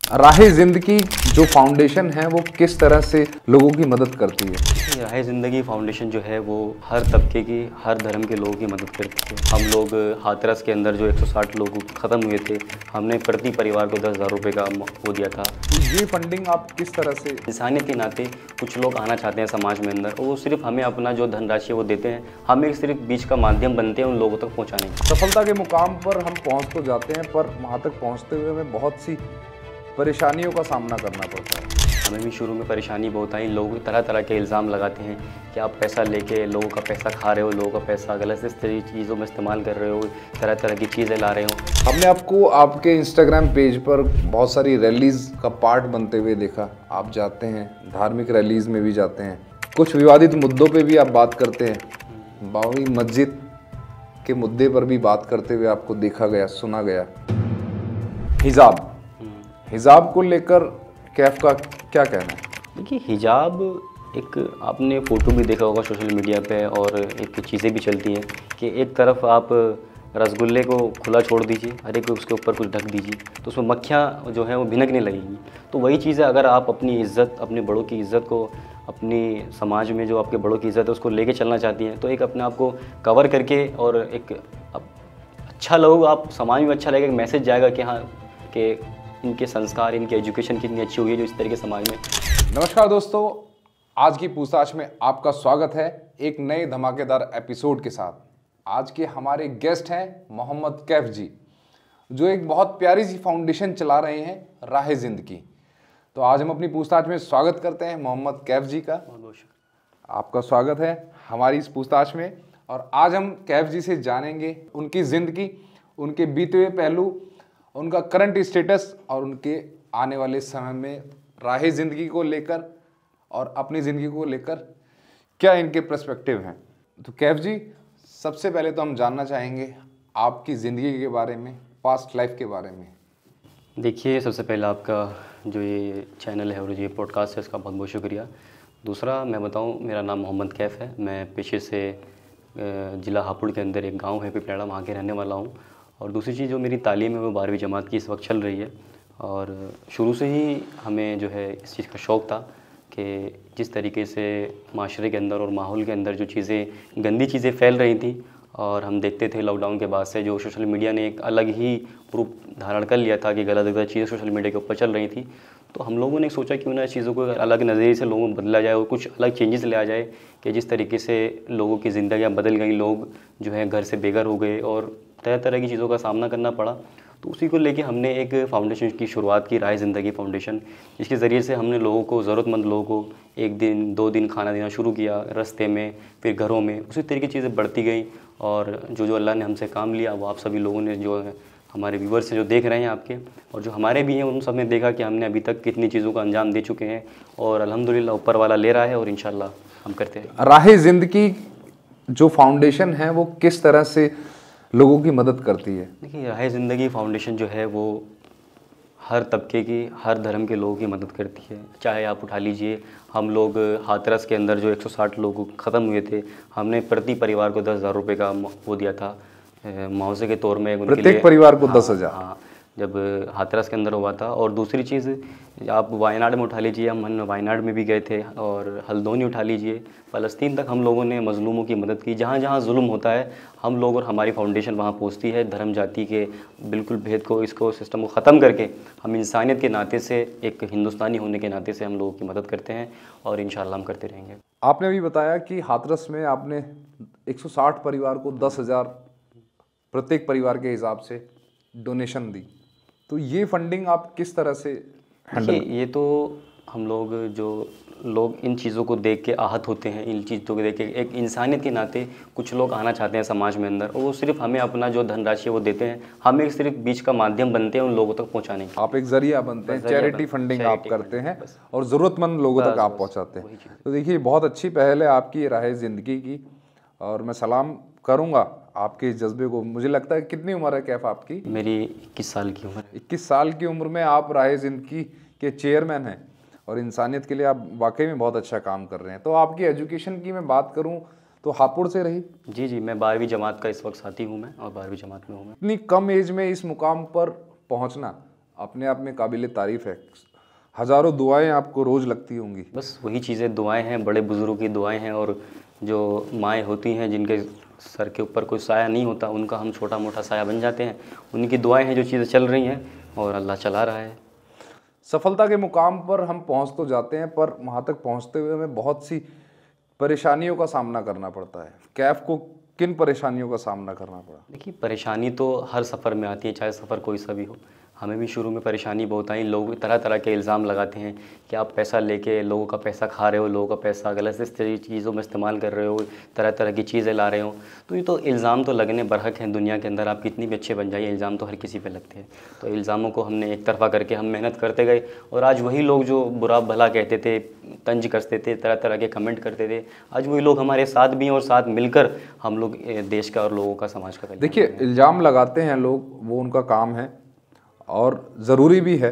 राहे जिंदगी जो फाउंडेशन है वो किस तरह से लोगों की मदद करती है? राहे ज़िंदगी फाउंडेशन जो है वो हर तबके की, हर धर्म के लोगों की मदद करती है। हम लोग हाथरस के अंदर जो 160 लोग ख़त्म हुए थे, हमने प्रति परिवार को 10,000 रुपये का वो दिया था। तो ये फंडिंग आप किस तरह से? इंसानियत के नाते कुछ लोग आना चाहते हैं समाज में अंदर, और वो सिर्फ हमें अपना जो धनराशि है वो देते हैं, हम एक सिर्फ बीच का माध्यम बनते हैं उन लोगों तक पहुँचाने का। सफलता के मुकाम पर हम पहुंच तो जाते हैं, पर वहां तक पहुंचते हुए हमें बहुत सी परेशानियों का सामना करना पड़ता है। हमें भी शुरू में परेशानी बहुत आई। लोग तरह तरह के इल्ज़ाम लगाते हैं कि आप पैसा लेके लोगों का पैसा खा रहे हो, लोगों का पैसा गलत से चीज़ों में इस्तेमाल कर रहे हो, तरह तरह की चीज़ें ला रहे हो। हमने आपको आपके इंस्टाग्राम पेज पर बहुत सारी रैलीज का पार्ट बनते हुए देखा। आप जाते हैं, धार्मिक रैलीज में भी जाते हैं, कुछ विवादित मुद्दों पे भी आप बात करते हैं। बाबरी मस्जिद के मुद्दे पर भी बात करते हुए आपको देखा गया, सुना गया। हिजाब को लेकर कैफ का क्या कहना है? देखिए, हिजाब एक आपने फ़ोटो भी देखा होगा सोशल मीडिया पे, और एक चीज़ें भी चलती हैं कि एक तरफ आप रसगुल्ले को खुला छोड़ दीजिए, हर एक उसके ऊपर कुछ ढक दीजिए, तो उसमें मक्खियाँ जो हैं वो भिनकने लगेंगी। तो वही चीज़ है, अगर आप अपनी इज़्ज़त, अपने बड़ों की इज़्ज़त को, अपनी समाज में जो आपके बड़ों की इज़्ज़त है उसको लेके चलना चाहती हैं, तो एक अपने आप को कवर करके और एक अच्छा लोग, आप समाज में अच्छा लगेगा, एक मैसेज जाएगा कि हाँ, कि इनके संस्कार, इनकी एजुकेशन कितनी अच्छी हुई है जो इस तरीके समाज में। नमस्कार दोस्तों, आज की पूछताछ में आपका स्वागत है एक नए धमाकेदार एपिसोड के साथ। आज के हमारे गेस्ट हैं मोहम्मद कैफ जी, जो एक बहुत प्यारी सी फाउंडेशन चला रहे हैं, राहे जिंदगी। तो आज हम अपनी पूछताछ में स्वागत करते हैं मोहम्मद कैफ जी का। आपका स्वागत है हमारी इस पूछताछ में, और आज हम कैफ जी से जानेंगे उनकी ज़िंदगी, उनके बीते हुए पहलू, उनका करंट स्टेटस और उनके आने वाले समय में राहे ज़िंदगी को लेकर और अपनी ज़िंदगी को लेकर क्या इनके पर्सपेक्टिव हैं। तो कैफ जी, सबसे पहले तो हम जानना चाहेंगे आपकी ज़िंदगी के बारे में, पास्ट लाइफ के बारे में। देखिए, सबसे पहले आपका जो ये चैनल है और ये पॉडकास्ट है इसका बहुत बहुत शुक्रिया। दूसरा मैं बताऊं, मेरा नाम मोहम्मद कैफ है। मैं पेशे से ज़िला हापुड़ के अंदर एक गांव है पिपलेड़ा, वहाँ के रहने वाला हूँ। और दूसरी चीज़, जो मेरी तालीम है वो 12वीं जमात की इस वक्त चल रही है। और शुरू से ही हमें जो है इस चीज़ का शौक़ था कि जिस तरीके से माशरे के अंदर और माहौल के अंदर जो चीज़ें, गंदी चीज़ें फैल रही थी, और हम देखते थे लॉकडाउन के बाद से जो सोशल मीडिया ने एक अलग ही रूप धारण कर लिया था कि गलत गलत चीज़ें सोशल मीडिया के ऊपर चल रही थी, तो हम लोगों ने सोचा क्यों ना चीज़ों को अलग नज़रिए से लोगों को बदला जाए और कुछ अलग चेंजेस ले आ जाए कि जिस तरीके से लोगों की ज़िंदगियाँ बदल गई, लोग जो है घर से बेघर हो गए और तरह तरह की चीज़ों का सामना करना पड़ा। तो उसी को लेके हमने एक फ़ाउंडेशन की शुरुआत की, राहे ज़िंदगी फ़ाउंडेशन, जिसके ज़रिए से हमने लोगों को, ज़रूरतमंद लोगों को 1 दिन 2 दिन खाना देना शुरू किया, रास्ते में, फिर घरों में। उसी तरीके की चीज़ें बढ़ती गई, और जो अल्लाह ने हमसे काम लिया वो आप सभी लोगों ने, जो है हमारे व्यूवर्स से जो देख रहे हैं आपके, और जो हमारे भी हैं, उन सब ने देखा कि हमने अभी तक कितनी चीज़ों का अंजाम दे चुके हैं, और अल्हम्दुलिल्लाह ऊपर वाला ले रहा है, और इंशाल्लाह हम करते हैं। राहे जिंदगी जो फाउंडेशन है वो किस तरह से लोगों की मदद करती है? देखिए, राहे ज़िंदगी फाउंडेशन जो है वो हर तबके की, हर धर्म के लोगों की मदद करती है। चाहे आप उठा लीजिए, हम लोग हाथरस के अंदर जो 160 लोग ख़त्म हुए थे, हमने प्रति परिवार को 10,000 रुपये का वो दिया था मुआवजे के तौर में, उनके प्रत्येक परिवार को 10,000। हाँ, जब हाथरस के अंदर हुआ था। और दूसरी चीज़, आप वायनाड में उठा लीजिए, हम वायनाड में भी गए थे, और हल्द्वानी उठा लीजिए, फ़लस्तीन तक हम लोगों ने मज़लूमों की मदद की। जहाँ जहाँ जुल्म होता है, हम लोग और हमारी फाउंडेशन वहाँ पहुँचती है। धर्म जाति के बिल्कुल भेद को, इसको सिस्टम को ख़त्म करके हम इंसानियत के नाते से, एक हिंदुस्तानी होने के नाते से हम लोगों की मदद करते हैं, और इंशाअल्लाह हम करते रहेंगे। आपने अभी बताया कि हाथरस में आपने 160 परिवार को 10,000 प्रत्येक परिवार के हिसाब से डोनेशन दी। तो ये फंडिंग आप किस तरह से हैंडल? ये तो हम लोग, जो लोग इन चीज़ों को देख के आहत होते हैं, इन चीज़ों को देख के एक इंसानियत के नाते कुछ लोग आना चाहते हैं समाज में अंदर, और वो सिर्फ हमें अपना जो धनराशि है वो देते हैं, हम एक सिर्फ बीच का माध्यम बनते हैं उन लोगों तक पहुंचाने का। आप एक जरिया बनते हैं, चैरिटी फंडिंग आप करते हैं और ज़रूरतमंद लोगों तक आप पहुंचाते हैं। तो देखिए, बहुत अच्छी पहल है आपकी राहे ज़िंदगी की, और मैं सलाम करूंगा आपके जज्बे को। मुझे लगता है, कितनी उम्र है कैफ आपकी? मेरी 21 साल की उम्र है। 21 साल की उम्र में आप राहे ज़िंदगी के चेयरमैन हैं, और इंसानियत के लिए आप वाकई में बहुत अच्छा काम कर रहे हैं। तो आपकी एजुकेशन की मैं बात करूं तो हापुड़ से रही? जी, मैं 12वीं जमात का इस वक्त साथी हूँ मैं, और 12वीं जमात में हूँ मैं। इतनी कम एज में इस मुकाम पर पहुंचना अपने आप में काबिल तारीफ़ है। हज़ारों दुआएं आपको रोज़ लगती होंगी। बस वही चीज़ें, दुआएं हैं, बड़े बुज़ुर्गों की दुआएं हैं, और जो माएँ होती हैं जिनके सर के ऊपर कोई साया नहीं होता, उनका हम छोटा मोटा साया बन जाते हैं। उनकी दुआएं हैं जो चीज़ें चल रही हैं, और अल्लाह चला रहा है। सफलता के मुकाम पर हम पहुंच तो जाते हैं, पर वहां तक पहुंचते हुए हमें बहुत सी परेशानियों का सामना करना पड़ता है। कैफ को किन परेशानियों का सामना करना पड़ा? देखिए, परेशानी तो हर सफ़र में आती है, चाहे सफ़र कोई सा भी हो। हमें भी शुरू में परेशानी बहुत आई। लोग तरह तरह के इल्ज़ाम लगाते हैं कि आप पैसा लेके लोगों का पैसा खा रहे हो, लोगों का पैसा गलत से चीज़ों में इस्तेमाल कर रहे हो, तरह तरह की चीज़ें ला रहे हो। तो ये तो इल्ज़ाम तो लगने बरहक हैं दुनिया के अंदर। आप कितनी भी अच्छे बन जाइए, इल्ज़ाम तो हर किसी पे लगते हैं। तो इल्ज़ामों को हमने एक तरफ़ा करके हम मेहनत करते गए, और आज वही लोग जो बुरा भला कहते थे, तंज कसते थे, तरह तरह के कमेंट करते थे, आज वही लोग हमारे साथ भी हैं, और साथ मिलकर हम लोग देश का और लोगों का, समाज का कल्याण। देखिए, इल्ज़ाम लगाते हैं लोग, वो उनका काम है, और ज़रूरी भी है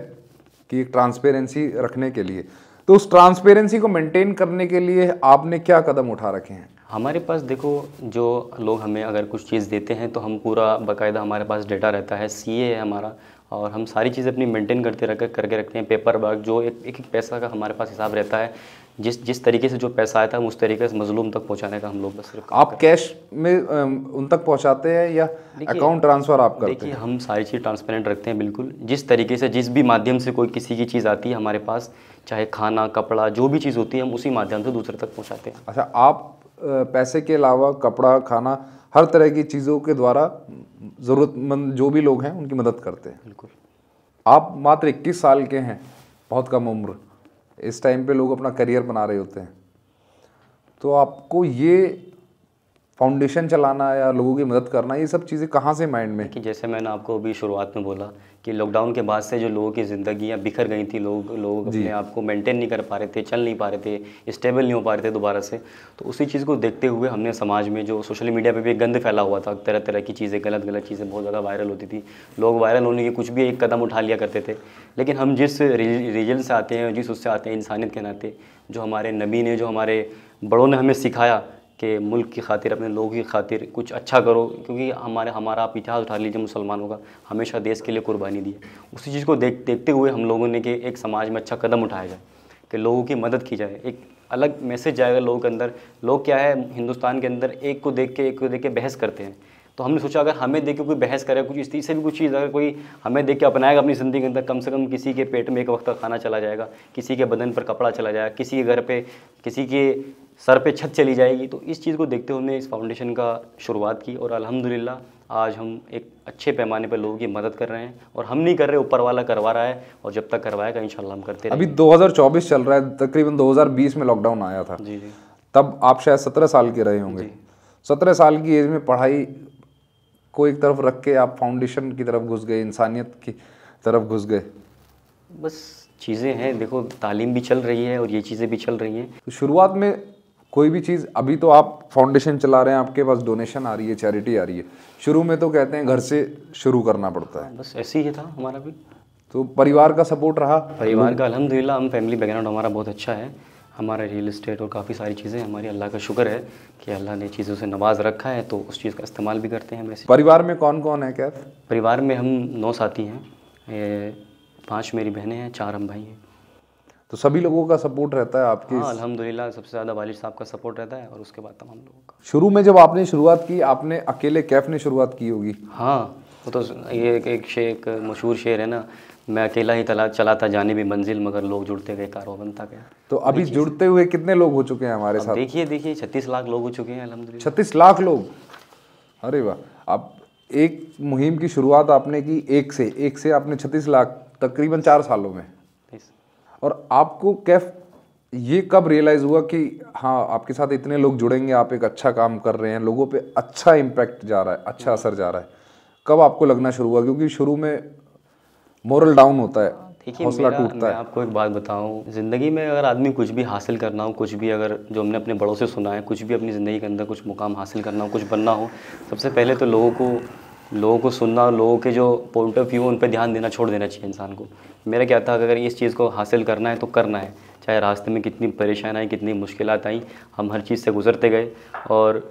कि एक ट्रांसपेरेंसी रखने के लिए। तो उस ट्रांसपेरेंसी को मेंटेन करने के लिए आपने क्या कदम उठा रखे हैं? हमारे पास देखो, जो लोग हमें अगर कुछ चीज़ देते हैं तो हम पूरा बाकायदा, हमारे पास डेटा रहता है, सीए है हमारा, और हम सारी चीज़ अपनी मेंटेन करके रखते हैं। पेपर वर्क, जो एक पैसा का हमारे पास हिसाब रहता है, जिस तरीके से जो पैसा आया था हम उस तरीके से मजलूम तक पहुंचाने का हम लोग बस सिर्फ आप कैश में उन तक पहुंचाते हैं या अकाउंट ट्रांसफ़र आप करते हैं? देखिए, हम सारी चीज़ ट्रांसपेरेंट रखते हैं बिल्कुल। जिस तरीके से, जिस भी माध्यम से कोई किसी की चीज़ आती है हमारे पास, चाहे खाना, कपड़ा, जो भी चीज़ होती है, हम उसी माध्यम से दूसरे तक पहुँचाते हैं। अच्छा, आप पैसे के अलावा कपड़ा, खाना, हर तरह की चीज़ों के द्वारा ज़रूरतमंद जो भी लोग हैं उनकी मदद करते हैं। बिल्कुल। आप मात्र 21 साल के हैं, बहुत कम उम्र। इस टाइम पे लोग अपना करियर बना रहे होते हैं, तो आपको ये फाउंडेशन चलाना या लोगों की मदद करना, ये सब चीज़ें कहाँ से माइंड में? कि जैसे मैंने आपको अभी शुरुआत में बोला कि लॉकडाउन के बाद से जो लोगों की ज़िंदगियाँ बिखर गई थी, लोग अपने आप को मेंटेन नहीं कर पा रहे थे, चल नहीं पा रहे थे, स्टेबल नहीं हो पा रहे थे दोबारा से। तो उसी चीज़ को देखते हुए हमने समाज में, जो सोशल मीडिया पे भी एक गंद फैला हुआ था, तरह तरह की चीज़ें, गलत चीज़ें बहुत ज़्यादा वायरल होती थी। लोग वायरल होने के कुछ भी एक कदम उठा लिया करते थे। लेकिन हम जिस रीजन से आते हैं, जिस उससे आते हैं, इंसानियत के नाते, जो हमारे नबी ने, जो हमारे बड़ों ने हमें सिखाया कि मुल्क की खातिर, अपने लोगों की खातिर कुछ अच्छा करो, क्योंकि हमारा आप इतिहास उठा लीजिए, मुसलमानों का हमेशा देश के लिए कुर्बानी दी है। उसी चीज़ को देखते हुए हम लोगों ने कि एक समाज में अच्छा कदम उठाया जाए, कि लोगों की मदद की जाए, एक अलग मैसेज जाएगा लोगों के अंदर। लोग क्या है, हिंदुस्तान के अंदर एक को देख के बहस करते हैं। तो हमने सोचा अगर हमें देख के कोई बहस करे, कुछ इस से भी कुछ चीज़ अगर कोई हमें देख के अपनाएगा अपनी ज़िंदगी के अंदर, कम से कम किसी के पेट में एक वक्त का खाना चला जाएगा, किसी के बदन पर कपड़ा चला जाएगा, किसी के घर पे, किसी के सर पे छत चली जाएगी। तो इस चीज़ को देखते हुए हमने इस फाउंडेशन का शुरुआत की, और अल्हम्दुलिल्लाह आज हम एक अच्छे पैमाने पर लोगों की मदद कर रहे हैं। और हम नहीं कर रहे, ऊपर वाला करवा रहा है, और जब तक करवाएगा इंशाल्लाह हम करते रहेंगे। अभी 2024 चल रहा है, तकरीबन 2020 में लॉकडाउन आया था। जी जी। तब आप शायद 17 साल के रहे होंगे। 17 साल की एज में पढ़ाई को एक तरफ रख के आप फाउंडेशन की तरफ घुस गए, इंसानियत की तरफ घुस गए। बस चीज़ें हैं, देखो, तालीम भी चल रही है और ये चीज़ें भी चल रही हैं। तो शुरुआत में कोई भी चीज़, अभी तो आप फाउंडेशन चला रहे हैं, आपके पास डोनेशन आ रही है, चैरिटी आ रही है। शुरू में तो कहते हैं घर से शुरू करना पड़ता है। बस ऐसे ही था हमारा भी। तो परिवार का सपोर्ट रहा? परिवार का अल्हम्दुलिल्लाह, हम फैमिली बैकग्राउंड हमारा बहुत अच्छा है। हमारा रियल एस्टेट और काफ़ी सारी चीज़ें, हमारी अल्लाह का शुक्र है कि अल्लाह ने चीज़ों से नवाज रखा है, तो उस चीज़ का इस्तेमाल भी करते हैं। वैसे परिवार में कौन कौन है? क्या परिवार में हम 9 साथी हैं, 5 मेरी बहनें हैं, 4 हम भाई हैं। तो सभी लोगों का सपोर्ट रहता है आपकी? हाँ अल्हम्दुलिल्लाह, सबसे ज़्यादा वालिद साहब का सपोर्ट रहता है, और उसके बाद तमाम लोगों का। शुरू में जब आपने शुरुआत की, आपने अकेले कैफ ने शुरुआत की होगी? हाँ, वो तो ये एक मशहूर शेर है ना, मैं अकेला ही चलाता जाने भी मंजिल, मगर लोग जुड़ते गए, कारवां बनता गया। तो अभी जुड़ते हुए कितने लोग हो चुके हैं हमारे साथ? देखिए 36 लाख लोग हो चुके हैं अल्हम्दुलिल्लाह। 36 लाख लोग? अरे वाह! आप एक मुहिम की शुरुआत आपने की एक से आपने 36 लाख, तकरीबन 4 सालों में। और आपको कैफ ये कब रियलाइज़ हुआ कि हाँ, आपके साथ इतने लोग जुड़ेंगे, आप एक अच्छा काम कर रहे हैं, लोगों पे अच्छा इम्पैक्ट जा रहा है, अच्छा असर जा रहा है? कब आपको लगना शुरू हुआ? क्योंकि शुरू में मोरल डाउन होता है, हौसला टूटता है। मैं आपको एक बात बताऊं, ज़िंदगी में अगर आदमी कुछ भी हासिल करना हो, कुछ भी अगर, जो हमने अपने बड़ों से सुना है, कुछ भी अपनी ज़िंदगी के अंदर कुछ मुकाम हासिल करना हो, कुछ बनना हो, सबसे पहले तो लोगों को सुनना, लोगों के जो पॉइंट ऑफ व्यू उन पर ध्यान देना छोड़ देना चाहिए इंसान को। मेरा क्या था, अगर इस चीज़ को हासिल करना है तो करना है, चाहे रास्ते में कितनी परेशानी आई, कितनी मुश्किलात आई, हम हर चीज़ से गुजरते गए। और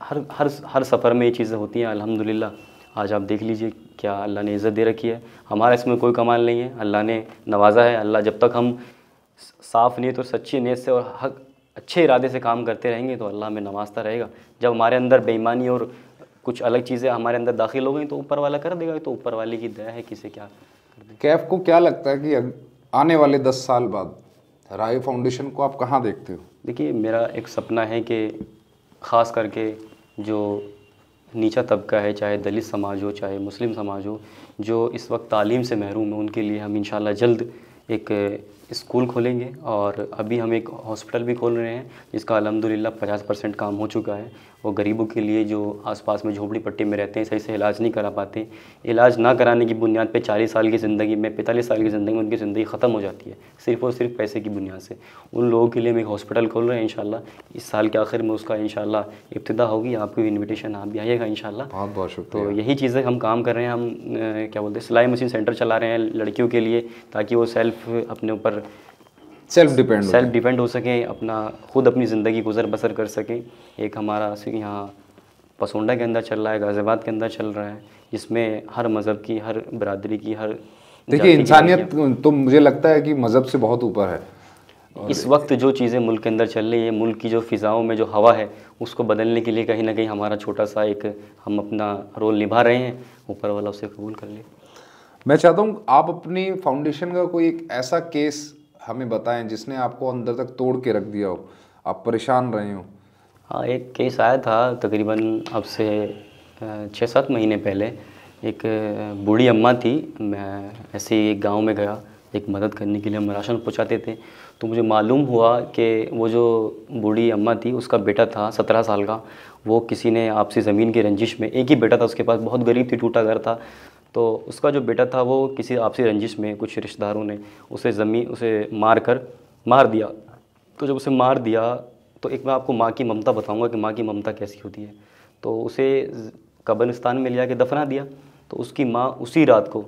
हर सफ़र में ये चीज़ें होती हैं अल्हम्दुलिल्लाह। आज आप देख लीजिए क्या अल्लाह ने इज़्ज़त दे रखी है। हमारा इसमें कोई कमाल नहीं है, अल्लाह ने नवाजा है। अल्लाह जब तक हम साफ़ नीयत और सच्ची नीयत से और हक अच्छे इरादे से काम करते रहेंगे तो अल्लाह हमें नवाजता रहेगा। जब हमारे अंदर बेईमानी और कुछ अलग चीज़ें हमारे अंदर दाखिल हो गई तो ऊपर वाला कर देगा, तो ऊपर वाले की दया है, किसे क्या कर दे। कैफ को क्या लगता है कि आने वाले 10 साल बाद राय फाउंडेशन को आप कहाँ देखते हो? देखिए, मेरा एक सपना है कि ख़ास करके जो नीचा तबका है, चाहे दलित समाज हो चाहे मुस्लिम समाज हो, जो इस वक्त तालीम से महरूम है, उनके लिए हम इंशाल्लाह जल्द एक स्कूल खोलेंगे। और अभी हम एक हॉस्पिटल भी खोल रहे हैं जिसका अल्हम्दुलिल्लाह 50% काम हो चुका है। वो गरीबों के लिए जो आसपास में झोपड़ी पट्टी में रहते हैं, सही से इलाज नहीं करा पाते, इलाज ना कराने की बुनियाद पे 40 साल की ज़िंदगी में, 45 साल की ज़िंदगी में उनकी ज़िंदगी ख़त्म हो जाती है सिर्फ़ और सिर्फ पैसे की बुनियाद से। उन लोगों के लिए हम एक हॉस्पिटल खोल रहे हैं इंशाल्लाह। इस साल के आखिर में उसका इंशाल्लाह इब्तिदा होगी। आपको इन्विटेशन, आप भी आइएगा इंशाल्लाह। बहुत बहुत शुक्रिया। तो यही चीज़ें हम काम कर रहे हैं। हम क्या बोलते हैं, सिलाई मशीन सेंटर चला रहे हैं लड़कियों के लिए, ताकि वो अपने ऊपर सेल्फ डिपेंड हो सकें, अपना खुद अपनी ज़िंदगी गुजर बसर कर सकें। एक हमारा यहाँ पसोंडा के अंदर चल रहा है, गाज़ियाबाद के अंदर चल रहा है, जिसमें हर मज़हब की, हर बरादरी की, हर देखिए इंसानियत तो मुझे लगता है कि मज़हब से बहुत ऊपर है। इस वक्त जो चीज़ें मुल्क के अंदर चल रही है, मुल्क की जो फ़िज़ाओं में जो हवा है, उसको बदलने के लिए कहीं ना कहीं हमारा छोटा सा एक हम अपना रोल निभा रहे हैं। ऊपर वाला उसे कबूल कर ले। मैं चाहता हूँ आप अपनी फाउंडेशन का कोई एक ऐसा केस हमें बताएं जिसने आपको अंदर तक तोड़ के रख दिया हो, आप परेशान रहे हो। हाँ, एक केस आया था तकरीबन अब से 6-7 महीने पहले। एक बूढ़ी अम्मा थी, मैं ऐसे ही एक गांव में गया एक मदद करने के लिए, हम राशन पहुंचाते थे। तो मुझे मालूम हुआ कि वो जो बूढ़ी अम्मा थी, उसका बेटा था 17 साल का। वो किसी ने आपसी ज़मीन की रंजिश में, एक ही बेटा था उसके पास, बहुत गरीब थी, टूटा घर था। तो उसका जो बेटा था वो किसी आपसी रंजिश में कुछ रिश्तेदारों ने उसे मार दिया। तो जब उसे मार दिया तो एक मैं आपको माँ की ममता बताऊंगा कि माँ की ममता कैसी होती है। तो उसे कब्रिस्तान में ले जाके दफना दिया। तो उसकी माँ उसी रात को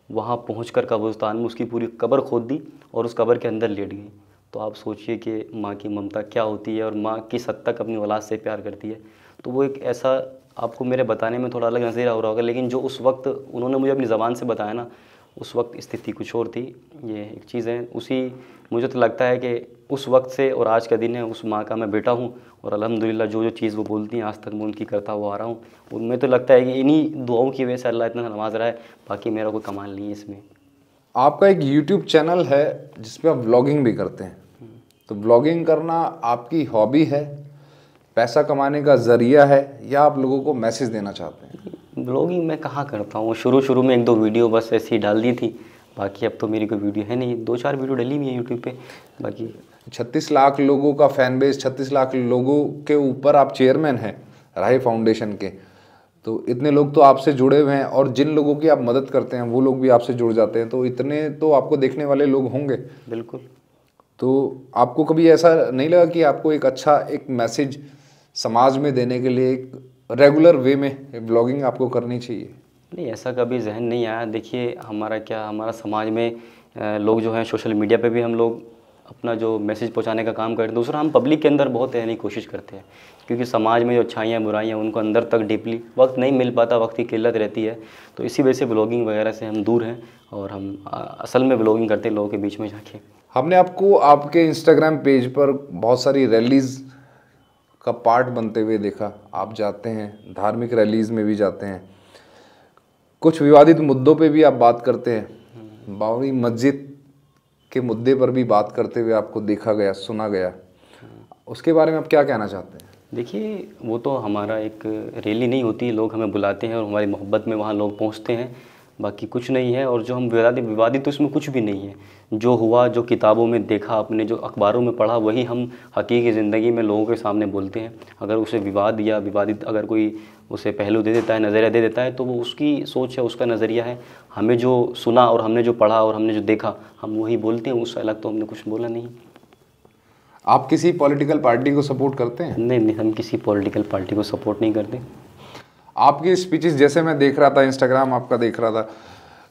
वहाँ पहुंचकर कब्रिस्तान में उसकी पूरी कब्र खोद दी और उस कब्र के अंदर लेट गई। तो आप सोचिए कि माँ की ममता क्या होती है और माँ किस हद तक अपनी औलाद से प्यार करती है। तो वो एक ऐसा, आपको मेरे बताने में थोड़ा अलग नज़रिया हो रहा होगा, लेकिन जो उस वक्त उन्होंने मुझे अपनी ज़बान से बताया ना, उस वक्त स्थिति कुछ और थी। ये एक चीज़ है, मुझे तो लगता है कि उस वक्त से और आज का दिन है, उस माँ का मैं बेटा हूँ। और अल्हम्दुलिल्लाह जो चीज़ वो बोलती हैं आज तक मैं उनकी करता हुआ आ रहा हूँ। उनमें तो लगता है कि इन्हीं दुआओं की वजह से अल्लाह इतना नवाज रहा है, बाकी मेरा कोई कमाल नहीं है इसमें। आपका एक यूट्यूब चैनल है जिसपे आप व्लॉगिंग भी करते हैं, तो व्लॉगिंग करना आपकी हॉबी है, पैसा कमाने का ज़रिया है, या आप लोगों को मैसेज देना चाहते हैं? व्लॉगिंग मैं कहाँ करता हूँ, शुरू में 1-2 वीडियो बस ऐसे ही डाल दी थी, बाकी अब तो मेरी कोई वीडियो है नहीं। 2-4 वीडियो डली हुई है यूट्यूब पे। बाकी 36 लाख लोगों का फैन बेस, 36 लाख लोगों के ऊपर आप चेयरमैन हैं राही फाउंडेशन के, तो इतने लोग तो आपसे जुड़े हुए हैं, और जिन लोगों की आप मदद करते हैं वो लोग भी आपसे जुड़ जाते हैं, तो इतने तो आपको देखने वाले लोग होंगे। बिल्कुल। तो आपको कभी ऐसा नहीं लगा कि आपको एक अच्छा एक मैसेज समाज में देने के लिए एक रेगुलर वे में ब्लॉगिंग आपको करनी चाहिए? नहीं, ऐसा कभी जहन नहीं आया। देखिए हमारा समाज में लोग जो हैं, सोशल मीडिया पे भी हम लोग अपना जो मैसेज पहुंचाने का काम करते हैं। दूसरा, हम पब्लिक के अंदर बहुत रहने की कोशिश करते हैं, क्योंकि समाज में जो अच्छाइयाँ बुराइयाँ उनको अंदर तक डीपली वक्त नहीं मिल पाता, वक्त की किल्लत रहती है। तो इसी वजह से ब्लॉगिंग वगैरह से हम दूर हैं, और हम असल में ब्लॉगिंग करते हैं लोगों के बीच में जाके। हमने आपको आपके इंस्टाग्राम पेज पर बहुत सारी रैलीज़ का पार्ट बनते हुए देखा। आप जाते हैं, धार्मिक रैलीज़ में भी जाते हैं, कुछ विवादित मुद्दों पे भी आप बात करते हैं। बाबरी मस्जिद के मुद्दे पर भी बात करते हुए आपको देखा गया, सुना गया। उसके बारे में आप क्या कहना चाहते हैं? देखिए, वो तो हमारा एक रैली नहीं होती, लोग हमें बुलाते हैं और हमारी मोहब्बत में वहाँ लोग पहुँचते हैं, बाकी कुछ नहीं है। और जो हम विवादित तो इसमें कुछ भी नहीं है। जो हुआ, जो किताबों में देखा आपने, जो अखबारों में पढ़ा, वही हम हकीकी ज़िंदगी में लोगों के सामने बोलते हैं। अगर उसे विवाद या विवादित अगर कोई उसे पहलू दे देता है, नज़रिया दे देता है, तो वो उसकी सोच है, उसका नज़रिया है। हमें जो सुना और हमने जो पढ़ा और हमने जो देखा, हम वही बोलते हैं, उससे अलग तो हमने कुछ बोला नहीं। आप किसी पॉलिटिकल पार्टी को सपोर्ट करते हैं? नहीं, हम किसी पॉलिटिकल पार्टी को सपोर्ट नहीं करते। आपकी स्पीचेस जैसे मैं देख रहा था, इंस्टाग्राम आपका देख रहा था,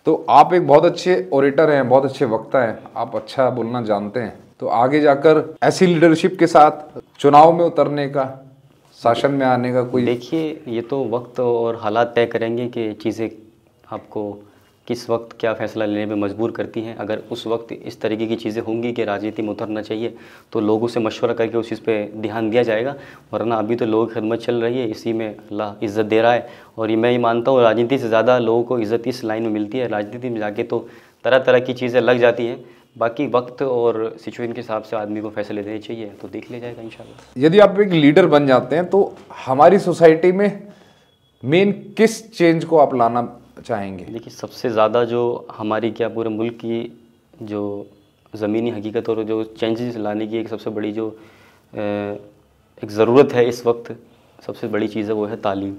तो आप एक बहुत अच्छे ओरेटर हैं, बहुत अच्छे वक्ता हैं, आप अच्छा बोलना जानते हैं। तो आगे जाकर ऐसी लीडरशिप के साथ चुनाव में उतरने का शासन में आने का कोई? देखिए, ये तो वक्त और हालात तय करेंगे कि चीज़ें आपको किस वक्त क्या फ़ैसला लेने में मजबूर करती हैं। अगर उस वक्त इस तरीके की चीज़ें होंगी कि राजनीति में उतरना चाहिए, तो लोगों से मशवरा करके उस चीज़ पे ध्यान दिया जाएगा। वरना अभी तो लोगों की खिदमत चल रही है, इसी में अल्लाह इज़्ज़त दे रहा है। और ये मैं ये मानता हूँ, राजनीति से ज़्यादा लोगों को इज़्ज़त इस लाइन में मिलती है। राजनीति में जाके तो तरह तरह की चीज़ें लग जाती हैं। बाकी वक्त और सिचुएशन के हिसाब से आदमी को फैसले लेने चाहिए, तो देख लिया जाएगा इंशाल्लाह। यदि आप एक लीडर बन जाते हैं तो हमारी सोसाइटी में मेन किस चेंज को आप लाना चाहेंगे? देखिए, सबसे ज़्यादा जो हमारी क्या पूरे मुल्क की जो ज़मीनी हकीकत और जो चेंजेस लाने की एक सबसे बड़ी जो एक ज़रूरत है इस वक्त, सबसे बड़ी चीज़ है वो है तालीम।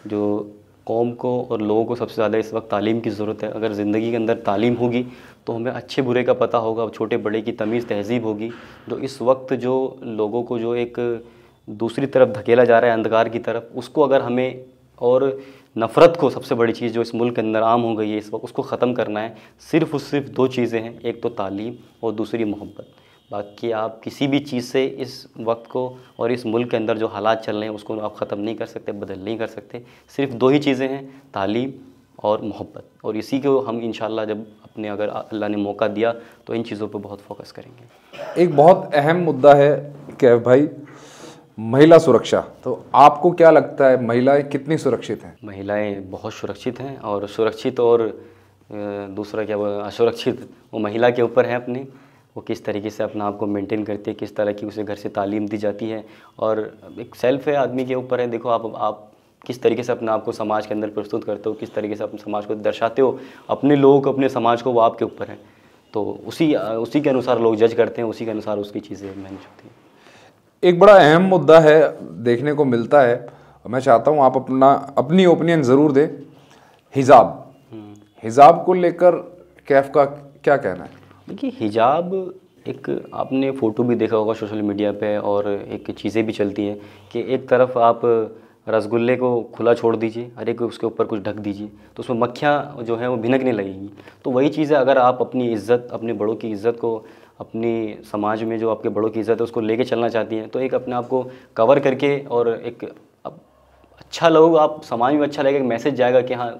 जो कौम को और लोगों को सबसे ज़्यादा इस वक्त तालीम की ज़रूरत है। अगर ज़िंदगी के अंदर तालीम होगी तो हमें अच्छे बुरे का पता होगा, छोटे बड़े की तमीज़ तहज़ीब होगी। जो इस वक्त जो लोगों को जो एक दूसरी तरफ धकेला जा रहा है, अंधकार की तरफ, उसको अगर हमें, और नफ़रत को, सबसे बड़ी चीज़ जो इस मुल्क के अंदर आम हो गई है इस वक्त, उसको ख़त्म करना है। सिर्फ़ और सिर्फ दो चीज़ें हैं, एक तो तालीम और दूसरी मोहब्बत। बाकी आप किसी भी चीज़ से इस वक्त को और इस मुल्क के अंदर जो हालात चल रहे हैं उसको आप ख़त्म नहीं कर सकते, बदल नहीं कर सकते। सिर्फ दो ही चीज़ें हैं, तालीम और मोहब्बत। और इसी को हम इंशाल्लाह जब अपने, अगर अल्लाह ने मौका दिया, तो इन चीज़ों पर बहुत फोकस करेंगे। एक बहुत अहम मुद्दा है कैफ भाई, महिला सुरक्षा। तो आपको क्या लगता है, महिलाएं कितनी सुरक्षित हैं? महिलाएं बहुत सुरक्षित हैं, और सुरक्षित और दूसरा क्या वो असुरक्षित, वो महिला के ऊपर है अपने, वो किस तरीके से अपना आप को मेंटेन करती है, किस तरह की उसे घर से तालीम दी जाती है। और एक सेल्फ है, आदमी के ऊपर है। देखो आप किस तरीके से अपने आप को समाज के अंदर प्रस्तुत करते हो, किस तरीके से अपने समाज को दर्शाते हो, अपने लोगों को, अपने समाज को, वो आपके ऊपर है। तो उसी के अनुसार लोग जज करते हैं, उसी के अनुसार उसकी चीज़ें मैनेज होती हैं। एक बड़ा अहम मुद्दा है, देखने को मिलता है, मैं चाहता हूँ आप अपनी ओपिनियन ज़रूर दें। हिजाब, हिजाब को लेकर कैफ का क्या कहना है? देखिए, हिजाब एक, आपने फ़ोटो भी देखा होगा सोशल मीडिया पे, और एक चीज़ें भी चलती हैं कि एक तरफ आप रसगुल्ले को खुला छोड़ दीजिए, हर एक उसके ऊपर कुछ ढक दीजिए, तो उसमें मक्खियाँ जो हैं वो भिनकने लगेंगी। तो वही चीज़ है, अगर आप अपनी इज़्ज़त, अपने बड़ों की इज़्ज़त को, अपनी समाज में जो आपके बड़ों की इज़्ज़त है उसको लेके चलना चाहती हैं, तो एक अपने आप को कवर करके, और एक अच्छा लोग, आप समाज में अच्छा लगेगा, एक मैसेज जाएगा कि हाँ,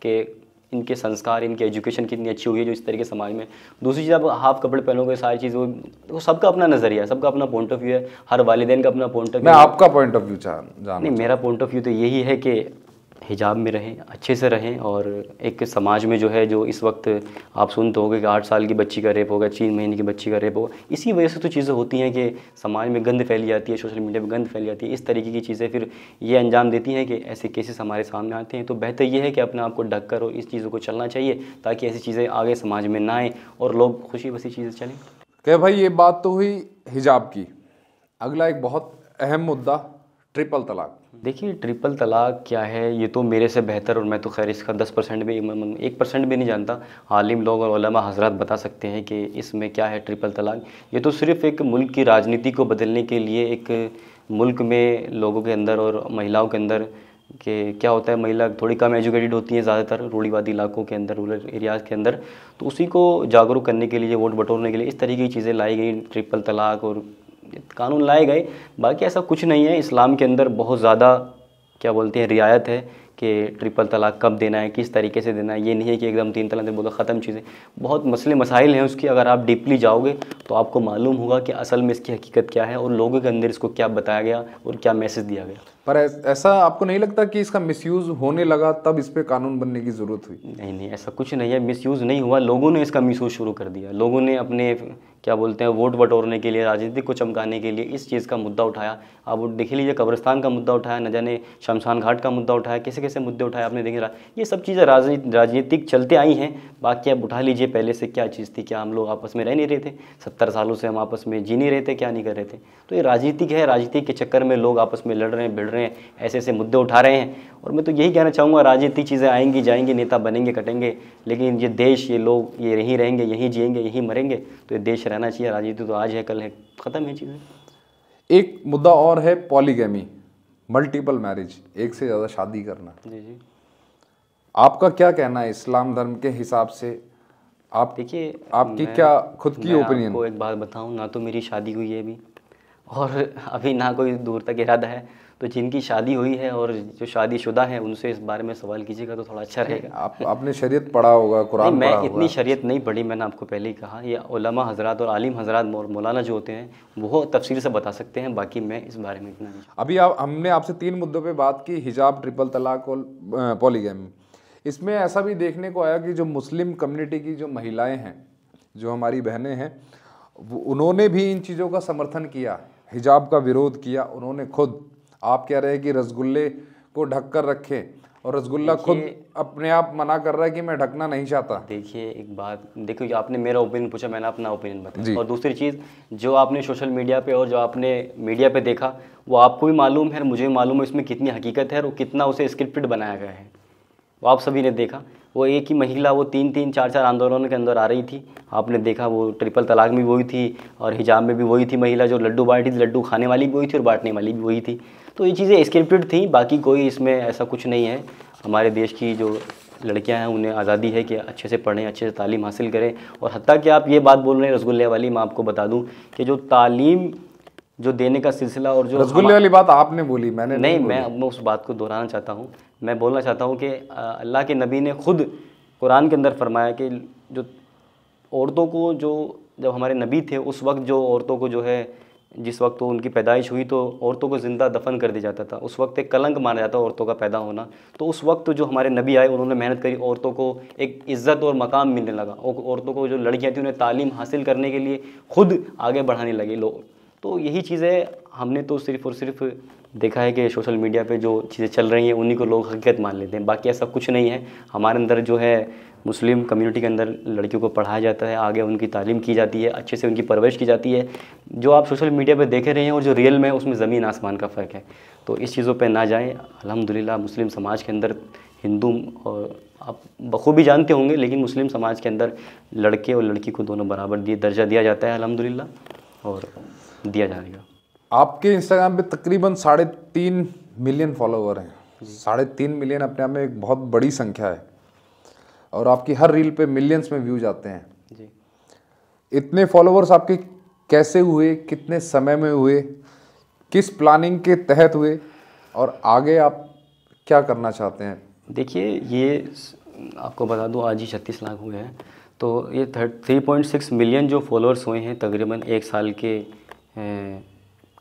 कि इनके संस्कार, इनकी एजुकेशन कितनी अच्छी हुई है जो इस तरीके समाज में। दूसरी चीज़, आप हाफ कपड़े पहनोगे, सारी चीज़, वो सबका अपना नज़रिया है, सबका अपना पॉइंट ऑफ व्यू है, हर वालिदैन का अपना पॉइंट ऑफ व्यू। मैं आपका पॉइंट ऑफ व्यू जानना। नहीं, मेरा पॉइंट ऑफ व्यू तो यही है कि हिजाब में रहें, अच्छे से रहें। और एक समाज में जो है, जो इस वक्त आप सुनते होगे कि 8 साल की बच्ची का रेप होगा, 3 महीने की बच्ची का रेप होगा, इसी वजह से तो चीज़ें होती हैं कि समाज में गंद फैली जाती है, सोशल मीडिया पे गंद फैली जाती है। इस तरीके की चीज़ें फिर ये अंजाम देती हैं कि ऐसे केसेस हमारे सामने आते हैं। तो बेहतर ये है कि अपने आप को ढक कर और इस चीज़ों को चलना चाहिए, ताकि ऐसी चीज़ें आगे समाज में ना आए और लोग खुशी बसी चीज़ें चलें। क्या भाई, ये बात तो हुई हिजाब की। अगला एक बहुत अहम मुद्दा, ट्रिपल तलाक। देखिए, ट्रिपल तलाक क्या है, ये तो मेरे से बेहतर, और मैं तो खैर इसका 10% भी, 1% भी नहीं जानता, आलिम लोग और उलमा हज़रात बता सकते हैं कि इसमें क्या है ट्रिपल तलाक। ये तो सिर्फ़ एक मुल्क की राजनीति को बदलने के लिए, एक मुल्क में लोगों के अंदर और महिलाओं के अंदर कि क्या होता है, महिला थोड़ी कम एजुकेटेड होती हैं ज़्यादातर रूढ़िवादी इलाकों के अंदर, रूरल एरियाज़ के अंदर, तो उसी को जागरूक करने के लिए, वोट बटोरने के लिए इस तरीके की चीज़ें लाई गई, ट्रिपल तलाक और कानून लाए गए। बाकी ऐसा कुछ नहीं है, इस्लाम के अंदर बहुत ज़्यादा क्या बोलते हैं रियायत है कि ट्रिपल तलाक कब देना है, किस तरीके से देना है। ये नहीं है कि एकदम 3 तलाक दे बोलो ख़त्म चीज़ें, बहुत मसले मसाइल हैं उसकी। अगर आप डीपली जाओगे तो आपको मालूम होगा कि असल में इसकी हकीकत क्या है और लोगों के अंदर इसको क्या बताया गया और क्या मैसेज दिया गया। पर ऐसा आपको नहीं लगता कि इसका मिसयूज़ होने लगा तब इस पे कानून बनने की ज़रूरत हुई? नहीं, ऐसा कुछ नहीं है, मिसयूज़ नहीं हुआ, लोगों ने इसका मिसयूज़ शुरू कर दिया। लोगों ने अपने क्या बोलते हैं वोट बटोरने के लिए, राजनीति को चमकाने के लिए इस चीज़ का मुद्दा उठाया। आप वो देख लीजिए, कब्रिस्तान का मुद्दा उठाया, न जाने शमशान घाट का मुद्दा उठाया, कैसे कैसे मुद्दे उठाए आपने देखे। ये सब चीज़ें राजनीतिक चलते आई हैं। बाकी आप उठा लीजिए, पहले से क्या चीज़ थी, क्या हम लोग आपस में रह नहीं रहे थे? 70 सालों से हम आपस में जी नहीं रहे थे, क्या नहीं कर रहे थे? तो ये राजनीतिक है, राजनीति के चक्कर में लोग आपस में लड़ रहे हैं, भिड़ रहे हैं, ऐसे ऐसे मुद्दे उठा रहे हैं। और मैं तो यही कहना चाहूँगा, राजनीतिक चीज़ें आएंगी जाएंगी, नेता बनेंगे कटेंगे, लेकिन ये देश, ये लोग, ये यहीं रहेंगे, यहीं जिएंगे, यहीं मरेंगे। तो ये देश रहना चाहिए। राजनीति तो आज है, कल है, ख़त्म है चीज़ें। एक मुद्दा और है पॉलीगैमी, मल्टीपल मैरिज, एक से ज़्यादा शादी करना। जी। आपका क्या कहना है इस्लाम धर्म के हिसाब से? आप देखिए, आपकी क्या खुद की ओपिनियन? आपको एक बात बताऊं, ना तो मेरी शादी हुई है अभी, और अभी ना कोई दूर तक इरादा है। तो जिनकी शादी हुई है और जो शादीशुदा हैं उनसे इस बारे में सवाल कीजिएगा तो थोड़ा अच्छा रहेगा। आपने शरीयत पढ़ा होगा, कुरान नहीं, पढ़ा मैं होगा। इतनी शरीयत नहीं पढ़ी, मैंने आपको पहले ही कहा। ये उलमा हजरात और आलिम हजरात मौलाना जो होते हैं वो तफसील से बता सकते हैं, बाकी मैं इस बारे में इतना नहीं। अभी हमने आपसे 3 मुद्दों पे बात की, हिजाब, ट्रिपल तलाक और पॉलीगैमी। इसमें ऐसा भी देखने को आया कि जो मुस्लिम कम्युनिटी की जो महिलाएं हैं, जो हमारी बहनें हैं, उन्होंने भी इन चीज़ों का समर्थन किया, हिजाब का विरोध किया उन्होंने खुद। आप कह रहे हैं कि रसगुल्ले को ढक कर रखें, और रसगुल्ला खुद अपने आप मना कर रहा है कि मैं ढकना नहीं चाहता। देखिए एक बात, देखो आपने मेरा ओपिनियन पूछा, मैंने अपना ओपिनियन बताया। और दूसरी चीज़, जो आपने सोशल मीडिया पे और जो आपने मीडिया पे देखा वो आपको भी मालूम है, मुझे भी मालूम है इसमें कितनी हकीकत है और कितना उसे स्क्रिप्टेड बनाया गया है। वो आप सभी ने देखा। वो एक ही महिला वो 3-3, 4-4 आंदोलनों के अंदर आ रही थी, आपने देखा। वो ट्रिपल तलाक में भी वही थी और हिजाब में भी वही थी महिला, जो लड्डू बांटी थी, लड्डू खाने वाली भी वही थी और बांटने वाली भी वही थी। तो ये चीज़ें स्क्रिप्टेड थी, बाकी कोई इसमें ऐसा कुछ नहीं है। हमारे देश की जो लड़कियां हैं उन्हें आज़ादी है कि अच्छे से पढ़ें, अच्छे से तालीम हासिल करें। और हत्ता कि आप ये बात बोल रहे हैं रसगुल्ले वाली, मैं आपको बता दूं कि जो तालीम जो देने का सिलसिला और जो रसगुल्ले वाली बात आपने बोली, मैंने नहीं, मैं उस बात को दोहराना चाहता हूँ। मैं बोलना चाहता हूँ कि अल्लाह के नबी ने खुद कुरान के अंदर फरमाया कि जो औरतों को, जो जब हमारे नबी थे उस वक्त जो औरतों को जो है, जिस वक्त तो उनकी पैदाइश हुई तो औरतों को ज़िंदा दफन कर दिया जाता था। उस वक्त एक कलंक माना जाता औरतों का पैदा होना। तो उस वक्त जो हमारे नबी आए उन्होंने मेहनत करी, औरतों को एक इज़्ज़त और मकाम मिलने लगा। और औरतों को जो लड़कियाँ थी उन्हें तालीम हासिल करने के लिए खुद आगे बढ़ाने लगे लोग। तो यही चीज़ें हमने तो सिर्फ़ और सिर्फ देखा है कि सोशल मीडिया पे जो चीज़ें चल रही हैं उन्हीं को लोग हकीकत मान लेते हैं, बाकी ऐसा कुछ नहीं है। हमारे अंदर जो है मुस्लिम कम्युनिटी के अंदर लड़कियों को पढ़ाया जाता है, आगे उनकी तालीम की जाती है, अच्छे से उनकी परवरिश की जाती है। जो आप सोशल मीडिया पे देख रहे हैं और जो रियल में है उसमें ज़मीन आसमान का फ़र्क है। तो इस चीज़ों पे ना जाएं। अल्हम्दुलिल्लाह मुस्लिम समाज के अंदर हिंदू, और आप बखूबी जानते होंगे, लेकिन मुस्लिम समाज के अंदर लड़के और लड़की को दोनों बराबर दर्जा दिया जाता है अल्हम्दुलिल्लाह, और दिया जाएगा। आपके इंस्टाग्राम पे तकरीबन 3.5 मिलियन फॉलोवर हैं। 3.5 मिलियन अपने आप में एक बहुत बड़ी संख्या है, और आपकी हर रील पे मिलियंस में व्यूज आते हैं जी। इतने फॉलोवर्स आपके कैसे हुए, कितने समय में हुए, किस प्लानिंग के तहत हुए, और आगे आप क्या करना चाहते हैं? देखिए, ये आपको बता दूं आज ही 36 लाख हुए हैं। तो ये 3.6 मिलियन जो फॉलोअर्स हुए हैं तकरीबन 1 साल के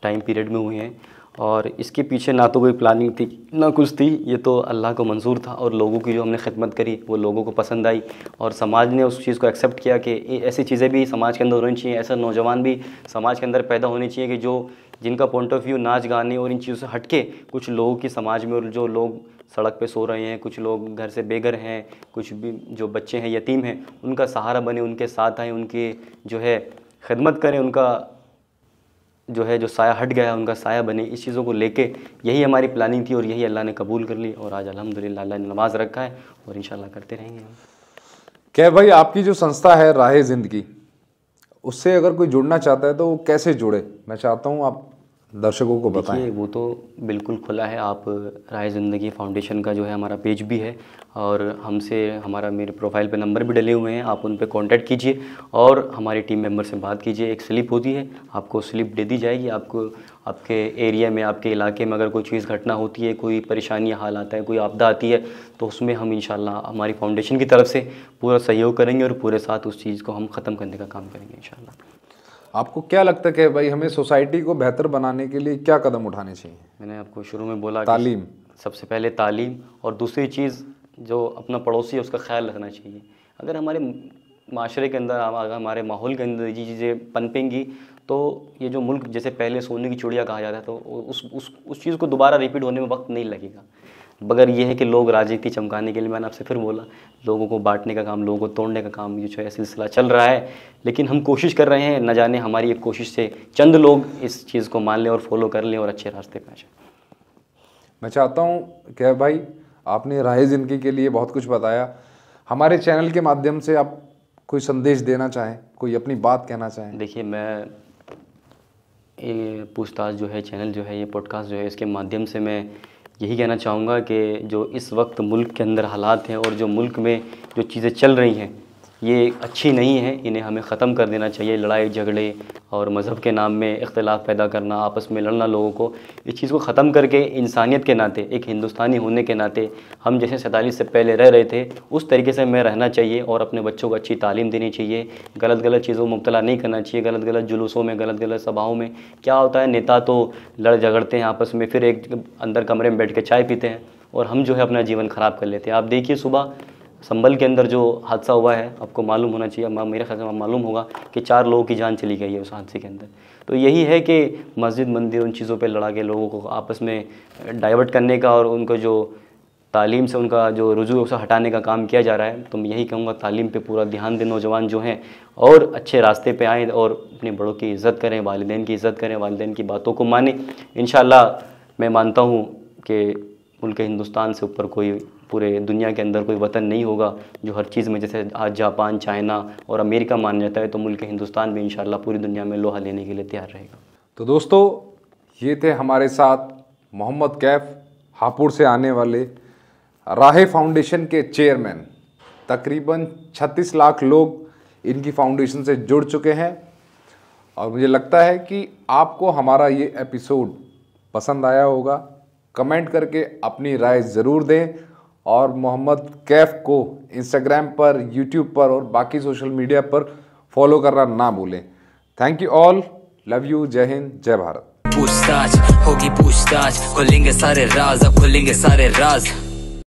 टाइम पीरियड में हुए हैं। और इसके पीछे ना तो कोई प्लानिंग थी ना कुछ थी, ये तो अल्लाह को मंजूर था। और लोगों की जो हमने खिदमत करी वो लोगों को पसंद आई, और समाज ने उस चीज़ को एक्सेप्ट किया कि ऐसी चीज़ें भी समाज के अंदर होनी चाहिए, ऐसा नौजवान भी समाज के अंदर पैदा होने चाहिए कि जिनका पॉइंट ऑफ व्यू नाच गाने और इन चीज़ों से हटके कुछ लोगों की समाज में, और जो लोग सड़क पे सो रहे हैं, कुछ लोग घर से बेघर हैं, कुछ भी जो बच्चे हैं यतीम हैं, उनका सहारा बने, उनके साथ आएँ, उनके जो है खिदमत करें, उनका जो है जो साया हट गया उनका साया बने। इस चीज़ों को लेके यही हमारी प्लानिंग थी, और यही अल्लाह ने कबूल कर ली, और आज अल्हम्दुलिल्लाह अल्लाह ने नमाज़ रखा है, और इंशाल्लाह करते रहेंगे। क्या भाई, आपकी जो संस्था है राहे ज़िंदगी, उससे अगर कोई जुड़ना चाहता है तो वो कैसे जुड़े? मैं चाहता हूँ आप दर्शकों को बताएं। देखिए, वो तो बिल्कुल खुला है। आप राहे ज़िंदगी फाउंडेशन का जो है हमारा पेज भी है, और मेरे प्रोफाइल पे नंबर भी डले हुए हैं, आप उन पे कांटेक्ट कीजिए और हमारी टीम मेंबर से बात कीजिए। एक स्लिप होती है, आपको स्लिप दे दी जाएगी। आपको आपके एरिया में, आपके इलाके में अगर कोई चीज़ घटना होती है, कोई परेशानी हाल आता है, कोई आपदा आती है, तो उसमें हम इंशाल्लाह हमारी फाउंडेशन की तरफ से पूरा सहयोग करेंगे और पूरे साथ उस चीज़ को हम ख़त्म करने का काम करेंगे इंशाल्लाह। आपको क्या लगता है कि भाई हमें सोसाइटी को बेहतर बनाने के लिए क्या कदम उठाने चाहिए? मैंने आपको शुरू में बोला तालीम, सबसे पहले तालीम, और दूसरी चीज़ जो अपना पड़ोसी है उसका ख्याल रखना चाहिए। अगर हमारे माशरे के अंदर, अगर हमारे माहौल के अंदर ये चीज़ें पनपेंगी तो ये जो मुल्क जैसे पहले सोने की चिड़िया कहा जाता है, तो उस चीज़ को दोबारा रिपीट होने में वक्त नहीं लगेगा। मगर ये है कि लोग राजनीति चमकाने के लिए, मैंने आपसे फिर बोला, लोगों को बांटने का काम, लोगों को तोड़ने का काम, ये जो है सिलसिला चल रहा है। लेकिन हम कोशिश कर रहे हैं, न जाने हमारी एक कोशिश से चंद लोग इस चीज़ को मान लें और फॉलो कर लें और अच्छे रास्ते पर आ जाए। मैं चाहता हूँ कि भाई आपने राहे ज़िंदगी के लिए बहुत कुछ बताया। हमारे चैनल के माध्यम से आप कोई संदेश देना चाहें, कोई अपनी बात कहना चाहें? देखिए, मैं ये पूछताछ जो है, चैनल जो है, ये पॉडकास्ट जो है, इसके माध्यम से मैं यही कहना चाहूँगा कि जो इस वक्त मुल्क के अंदर हालात हैं और जो मुल्क में जो चीज़ें चल रही हैं, ये अच्छी नहीं है, इन्हें हमें ख़त्म कर देना चाहिए। लड़ाई झगड़े और मज़हब के नाम में इख्तिलाफ़ पैदा करना, आपस में लड़ना, लोगों को इस चीज़ को ख़त्म करके इंसानियत के नाते, एक हिंदुस्तानी होने के नाते हम जैसे 47 से पहले रह रहे थे उस तरीके से हमें रहना चाहिए और अपने बच्चों को अच्छी तालीम देनी चाहिए। गलत गलत चीज़ों में मुब्तला नहीं करना चाहिए, गलत गलत जुलूसों में, गलत गलत सभाओं में। क्या होता है, नेता तो लड़ झगड़ते हैं आपस में, फिर एक अंदर कमरे में बैठ के चाय पीते हैं और हम जो है अपना जीवन ख़राब कर लेते हैं। आप देखिए सुबह संभल के अंदर जो हादसा हुआ है, आपको मालूम होना चाहिए, मेरे ख्याल से मालूम होगा कि 4 लोगों की जान चली गई है उस हादसे के अंदर। तो यही है कि मस्जिद मंदिर उन चीज़ों पे लड़ा के लोगों को आपस में डाइवर्ट करने का और उनको जो तालीम से उनका जो रुजू है उसे हटाने का काम किया जा रहा है। तो मैं यही कहूँगा तालीम पे पूरा ध्यान दें नौजवान जो हैं और अच्छे रास्ते पे आएँ और अपने बड़ों की इज़्ज़त करें, वालिदैन की इज़्ज़त करें, वालिदैन की बातों को मानें। इंशाअल्लाह मैं मानता हूँ कि मुल्क हिंदुस्तान से ऊपर कोई पूरे दुनिया के अंदर कोई वतन नहीं होगा जो हर चीज़ में, जैसे आज जापान, चाइना और अमेरिका मान जाता है, तो मुल्क हिंदुस्तान भी इंशाअल्लाह पूरी दुनिया में लोहा लेने के लिए तैयार रहेगा। तो दोस्तों, ये थे हमारे साथ मोहम्मद कैफ, हापुड़ से आने वाले, राहे फाउंडेशन के चेयरमैन। तकरीबन 36 लाख लोग इनकी फाउंडेशन से जुड़ चुके हैं और मुझे लगता है कि आपको हमारा ये एपिसोड पसंद आया होगा। कमेंट करके अपनी राय ज़रूर दें और मोहम्मद कैफ को इंस्टाग्राम पर, यूट्यूब पर और बाकी सोशल मीडिया पर फॉलो करना ना भूलें। Thank you all, love you, जय हिंद, जय भारत। पूछताछ होगी, पूछताछ खुलेंगे सारे राज, अब खुलेंगे सारे राज।